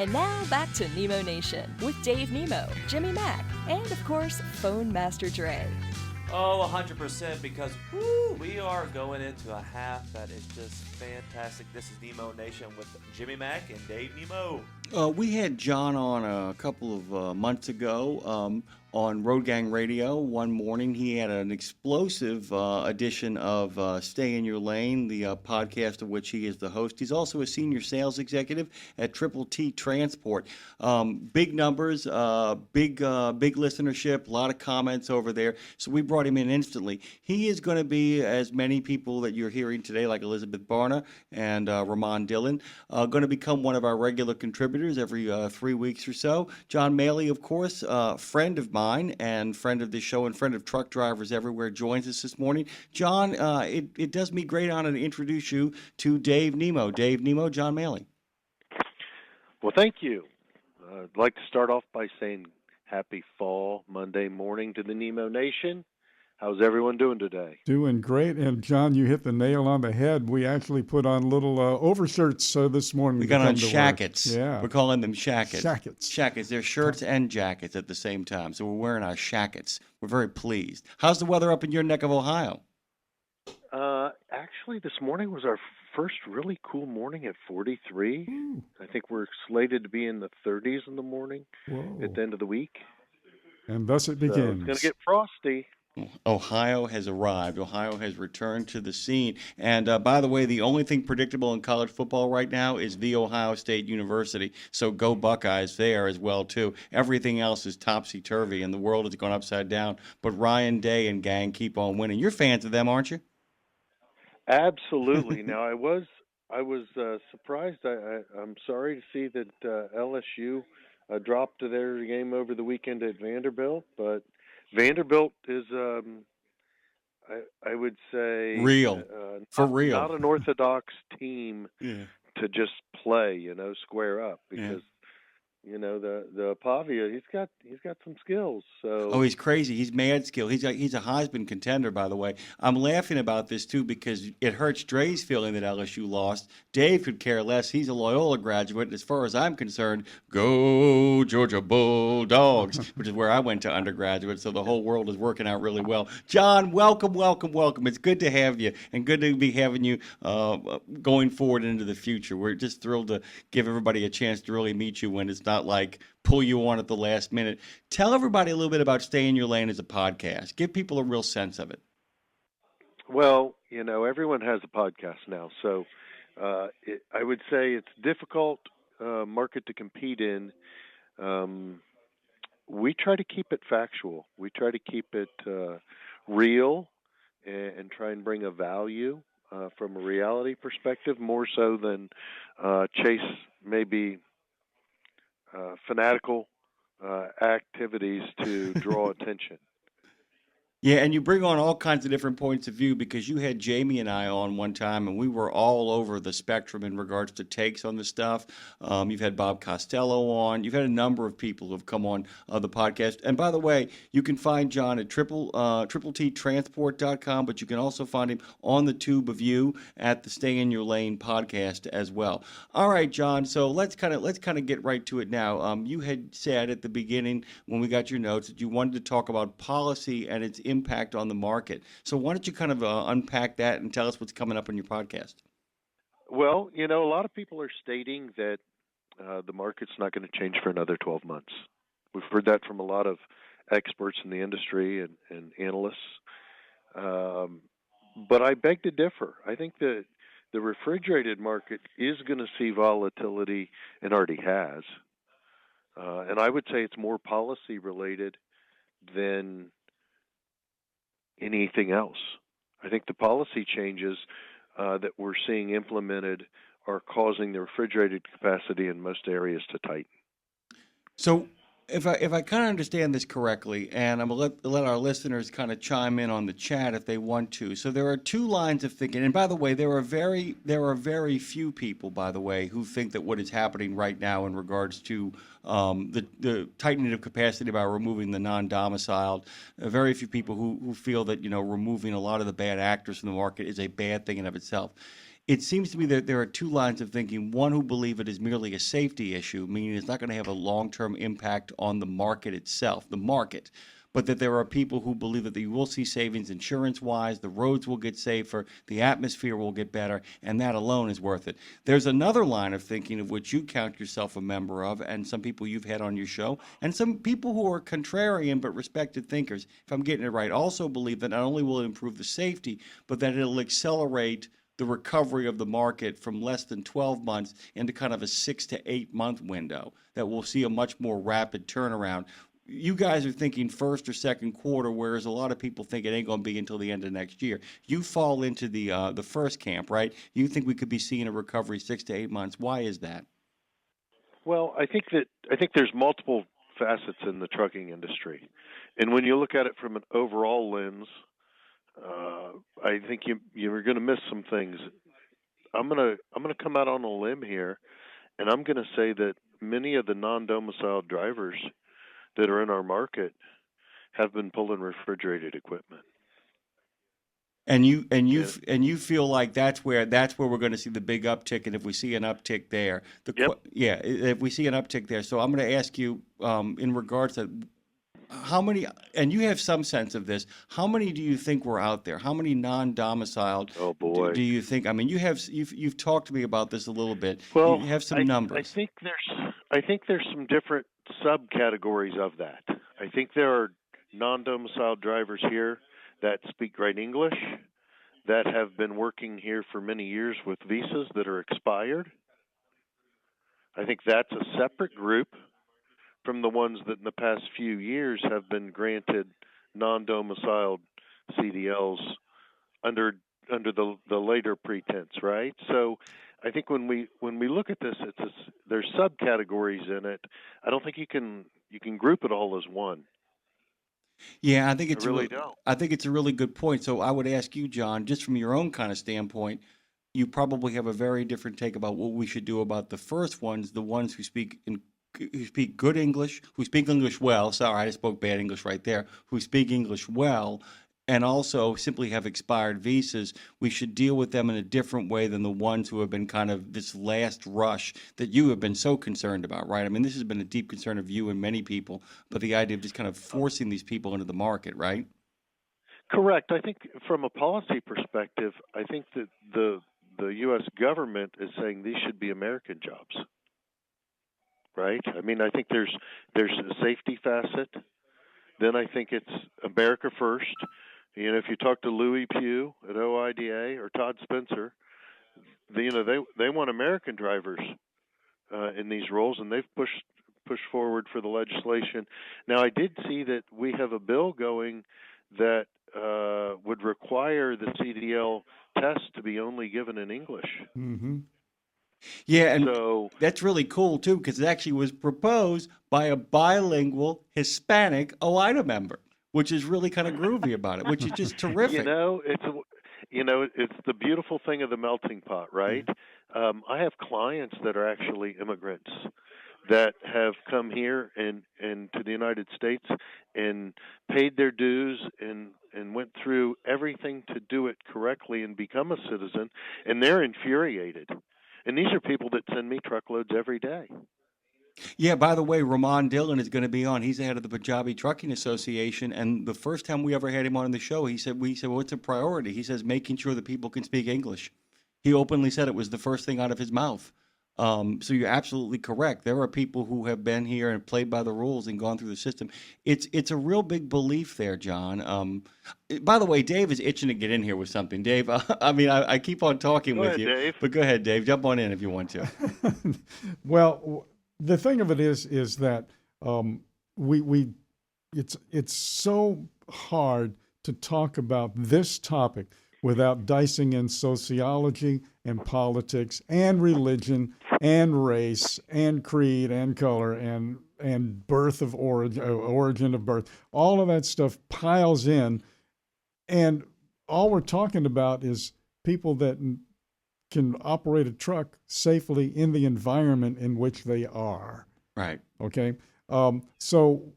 And now back to Nemo Nation with Dave Nemo, Jimmy Mack, and of course, Phone Master Dre. Oh, 100%, because we are going into a half that is just fantastic. This is Nemo Nation with Jimmy Mack and Dave Nemo. We had John on a couple of months ago on Road Gang Radio. One morning, he had an explosive edition of Stay in Your Lane, the podcast of which he is the host. He's also a senior sales executive at Triple T Transport. Big numbers, big listenership, a lot of comments over there. So we brought him in instantly. He is going to be, as many people that you're hearing today, like Elizabeth Barna and Ramon Dillon, going to become one of our regular contributors every 3 weeks or so. John Mahle, of course, friend of mine and friend of the show and friend of truck drivers everywhere, joins us this morning. John, it does me great honor to introduce you to Dave Nemo. Dave Nemo, John Mahle. Well, thank you. I'd like to start off by saying happy fall Monday morning to the Nemo Nation. How's everyone doing today? Doing great. And, John, you hit the nail on the head. We actually put on little overshirts this morning. We got on shackets. Yeah. We're calling them shackets. Shackets. They're shirts and jackets at the same time. So we're wearing our shackets. We're very pleased. How's the weather up in your neck of Ohio? Actually, this morning was our first really cool morning at 43. Ooh. I think we're slated to be in the 30s in the morning at the end of the week. And thus it begins. So it's going to get frosty. Ohio has arrived. Ohio has returned to the scene. And by the way, the only thing predictable in college football right now is The Ohio State University. So go Buckeyes there as well, too. Everything else is topsy-turvy, and the world has gone upside down. But Ryan Day and gang keep on winning. You're fans of them, aren't you? Absolutely. Now, I was surprised. I'm sorry to see that LSU dropped their game over the weekend at Vanderbilt, but Vanderbilt is, I would say, real. For real. Not an orthodox team to just play, square up, because the Pavia, he's got some skills. So he's crazy. He's mad skill. He's a Heisman contender, by the way. I'm laughing about this too because it hurts Dre's feeling that LSU lost. Dave could care less. He's a Loyola graduate, and as far as I'm concerned, go Georgia Bulldogs, which is where I went to undergraduate. So the whole world is working out really well. John, welcome. It's good to have you, and good to be having you going forward into the future. We're just thrilled to give everybody a chance to really meet you when it's not like pull you on at the last minute. Tell everybody a little bit about Stay in Your Lane as a podcast. Give people a real sense of it. Well, everyone has a podcast now, so I would say it's a difficult market to compete in. We try to keep it factual. We try to keep it real and try and bring a value from a reality perspective, more so than chase maybe fanatical activities to draw attention. Yeah, and you bring on all kinds of different points of view because you had Jamie and I on one time, and we were all over the spectrum in regards to takes on the stuff. You've had Bob Costello on. You've had a number of people who have come on the podcast. And by the way, you can find John at triple-T-transport.com, but you can also find him on the tube of you at the Stay in Your Lane podcast as well. All right, John. So let's kind of get right to it now. You had said at the beginning when we got your notes that you wanted to talk about policy and its impact on the market. So why don't you kind of unpack that and tell us what's coming up on your podcast? Well, a lot of people are stating that the market's not going to change for another 12 months. We've heard that from a lot of experts in the industry and analysts. But I beg to differ. I think that the refrigerated market is going to see volatility and already has. And I would say it's more policy related than anything else. I think the policy changes that we're seeing implemented are causing the refrigerated capacity in most areas to tighten. So if I kind of understand this correctly, and I'm going to let our listeners kind of chime in on the chat if they want to. So there are two lines of thinking. And by the way, there are very few people, by the way, who think that what is happening right now in regards to the tightening of capacity by removing the non-domiciled, very few people who feel that removing a lot of the bad actors from the market is a bad thing in of itself. it seems to me that there are two lines of thinking. One who believe it is merely a safety issue, meaning it's not going to have a long-term impact on the market itself, the market, but that there are people who believe that you will see savings insurance-wise, the roads will get safer, the atmosphere will get better, and that alone is worth it. There's another line of thinking of which you count yourself a member of, and some people you've had on your show, and some people who are contrarian but respected thinkers, if I'm getting it right, also believe that not only will it improve the safety, but that it'll accelerate the recovery of the market from less than 12 months into kind of a 6 to 8 month window, that we'll see a much more rapid turnaround. You guys are thinking first or second quarter, whereas a lot of people think it ain't going to be until the end of next year. You fall into the first camp, right? You think we could be seeing a recovery 6 to 8 months. Why is that? Well, I think there's multiple facets in the trucking industry, and when you look at it from an overall lens, I think you're going to miss some things. I'm gonna come out on a limb here, and I'm going to say that many of the non-domiciled drivers that are in our market have been pulling refrigerated equipment. And you feel like that's where we're going to see the big uptick, and if we see an uptick there, if we see an uptick there. So I'm going to ask you in regards to how many, and you have some sense of this. How many do you think were out there? How many non-domiciled? Oh boy, do you think? I mean, you've talked to me about this a little bit. Well, you have some numbers. I think there's some different subcategories of that. I think there are non-domiciled drivers here that speak great English, that have been working here for many years with visas that are expired. I think that's a separate group from the ones that in the past few years have been granted non-domiciled CDLs under the later pretense, right? So I think when we look at this, there's subcategories in it. I don't think you can group it all as one. Yeah, I think it's don't. I think it's a really good point. So I would ask you, John, just from your own kind of standpoint, you probably have a very different take about what we should do about the first ones, the ones who speak good English, who speak English well. Sorry, I spoke bad English right there. Who speak English well, and also simply have expired visas. We should deal with them in a different way than the ones who have been kind of this last rush that you have been so concerned about, right? I mean, this has been a deep concern of you and many people, but the idea of just kind of forcing these people into the market, right? Correct. I think from a policy perspective, I think that the U.S. government is saying these should be American jobs, right? I mean, I think there's a safety facet. Then I think it's America first. You know, if you talk to Louis Pugh at OIDA or Todd Spencer, they want American drivers in these roles, and they've pushed forward for the legislation. Now, I did see that we have a bill going that would require the CDL test to be only given in English. Mm-hmm. Yeah, and so that's really cool too, because it actually was proposed by a bilingual Hispanic OIDA member, which is really kind of groovy about it, which is just terrific. It's the beautiful thing of the melting pot, right? I have clients that are actually immigrants that have come here and to the United States and paid their dues and went through everything to do it correctly and become a citizen, and they're infuriated. And these are people that send me truckloads every day. Yeah, by the way, Ramon Dillon is going to be on. He's the head of the Punjabi Trucking Association, and the first time we ever had him on the show, we said, well, it's a priority. He says making sure that people can speak English. He openly said it was the first thing out of his mouth. So you're absolutely correct. There are people who have been here and played by the rules and gone through the system. It's a real big belief there, John. By the way, Dave is itching to get in here with something. Dave, I keep on talking with you, Dave. But go ahead, Dave. Jump on in if you want to. Well, the thing of it is that it's so hard to talk about this topic without dicing in sociology and politics and religion and race and creed and color and birth of origin of birth. All of that stuff piles in, and all we're talking about is people that can operate a truck safely in the environment in which they are. Right. Okay. So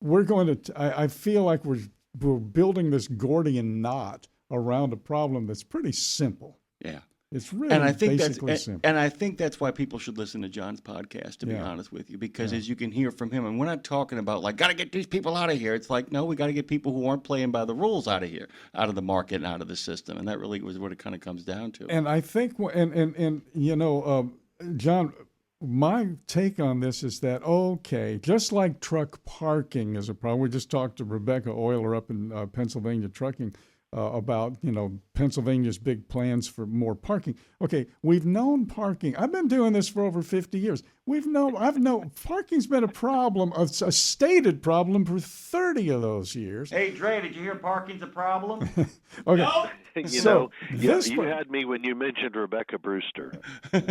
we're going to. I feel like we're building this Gordian knot around a problem that's pretty simple. Yeah. It's really And I think basically that's simple. and I think that's why people should listen to John's podcast, to be Yeah. honest with you, because as you can hear from him, and we're not talking about like gotta get these people out of here. It's like no, we got to get people who aren't playing by the rules out of here, out of the market, and out of the system, and that really was what it kind of comes down to. And I think, John, my take on this is that, okay, just like truck parking is a problem. We just talked to Rebecca Euler up in Pennsylvania Trucking about, Pennsylvania's big plans for more parking. Okay, we've known parking. I've been doing this for over 50 years. I've known parking's been a problem, a stated problem for 30 of those years. Hey, Dre, did you hear parking's a problem? Okay. You had me when you mentioned Rebecca Brewster. Who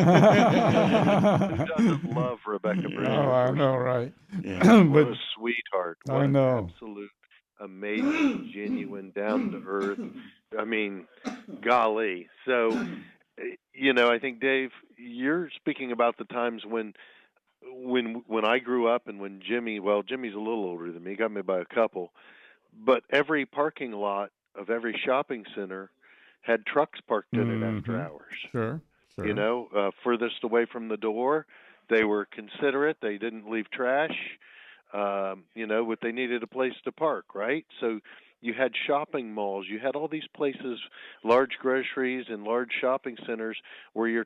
doesn't love Rebecca Brewster? Oh, I know, right? Yeah. What a sweetheart. What I know. an absolute, amazing, genuine, down to earth. I mean, golly. So, I think, Dave, you're speaking about the times when I grew up and when Jimmy's a little older than me, got me by a couple, but every parking lot of every shopping center had trucks parked in it after hours. Sure. Furthest away from the door. They were considerate. They didn't leave trash. What they needed a place to park, right? So you had shopping malls. You had all these places, large groceries and large shopping centers where you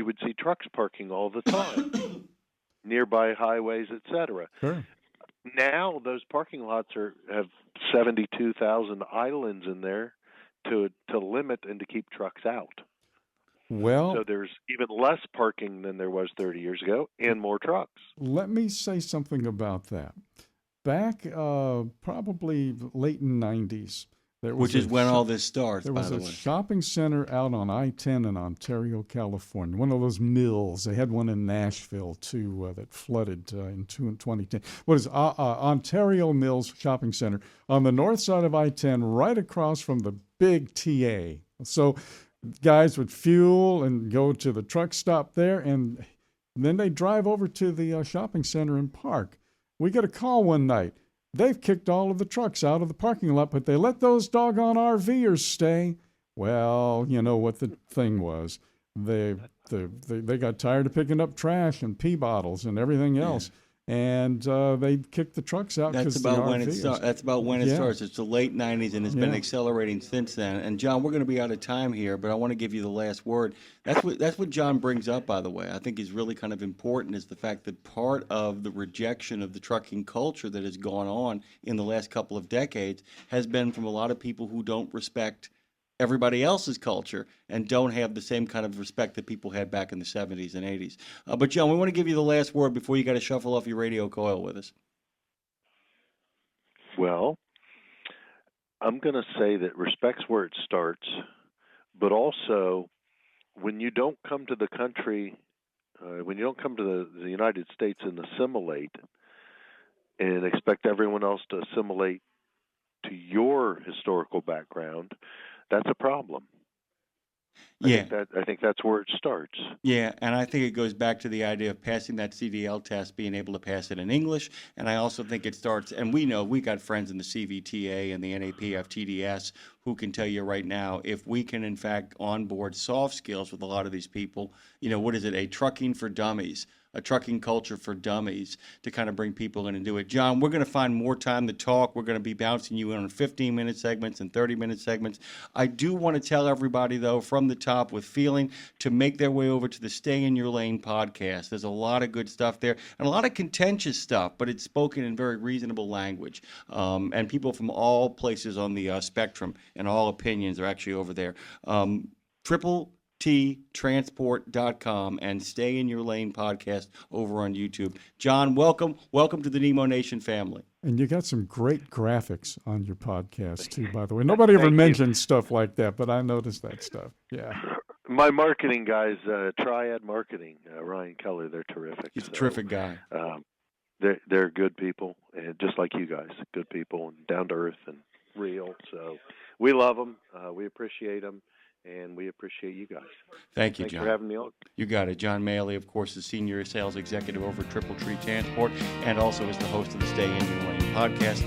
would see trucks parking all the time, nearby highways, etc. Sure. Now those parking lots have 72,000 islands in there to limit and to keep trucks out. Well, So there's even less parking than there was 30 years ago and more trucks. let me say something about that. Back probably late 90s, Which is when all this starts, there by was the a way. shopping center out on I-10 in Ontario, California. One of those mills. They had one in Nashville too that flooded in 2010. What is Ontario Mills Shopping Center on the north side of I-10, right across from the big TA. So guys would fuel and go to the truck stop there, and then they drive over to the shopping center and park. We got a call one night. They've kicked all of the trucks out of the parking lot, but they let those doggone RVers stay. Well, you know what the thing was. They got tired of picking up trash and pee bottles and everything else. And they kicked the trucks out That's because the about when it RVers. starts. That's about when it Yeah. starts. It's the late '90s, and it's been Yeah. accelerating since then. And John, we're going to be out of time here, but I want to give you the last word. That's what John brings up, by the way. I think is really kind of important is the fact that part of the rejection of the trucking culture that has gone on in the last couple of decades has been from a lot of people who don't respect everybody else's culture and don't have the same kind of respect that people had back in the 70s and 80s. But John, we want to give you the last word before you got to shuffle off your radio coil with us. Well, I'm going to say that respect's where it starts, but also when you don't come to the country, when you don't come to the United States and assimilate and expect everyone else to assimilate to your historical background, that's a problem. I think that's where it starts. Yeah, and I think it goes back to the idea of passing that CDL test, being able to pass it in English, and I also think it starts, and we got friends in the CVTA and the NAPF TDS who can tell you right now, if we can in fact onboard soft skills with a lot of these people, what is it, a trucking for dummies, a trucking culture for dummies to kind of bring people in and do it. John, we're going to find more time to talk. We're going to be bouncing you in on 15-minute segments and 30-minute segments. I do want to tell everybody, though, from the top with feeling to make their way over to the Stay in Your Lane podcast. There's a lot of good stuff there and a lot of contentious stuff, but it's spoken in very reasonable language. And people from all places on the spectrum and all opinions are actually over there. TTTransport.com and Stay in Your Lane podcast over on YouTube. John, welcome to the Nemo Nation family. And you got some great graphics on your podcast, too, by the way. Nobody ever mentions stuff like that, but I noticed that stuff. Yeah. My marketing guys, Triad Marketing, Ryan Keller, they're terrific. He's a terrific guy. They're good people, and just like you guys, good people and down to earth and real. So we love them. We appreciate them. And we appreciate you guys. Thank you, Thanks John. for having me on. You got it. John Mahle, of course, is Senior Sales Executive over at Triple Tree Transport and also is the host of the Stay in Your Lane podcast.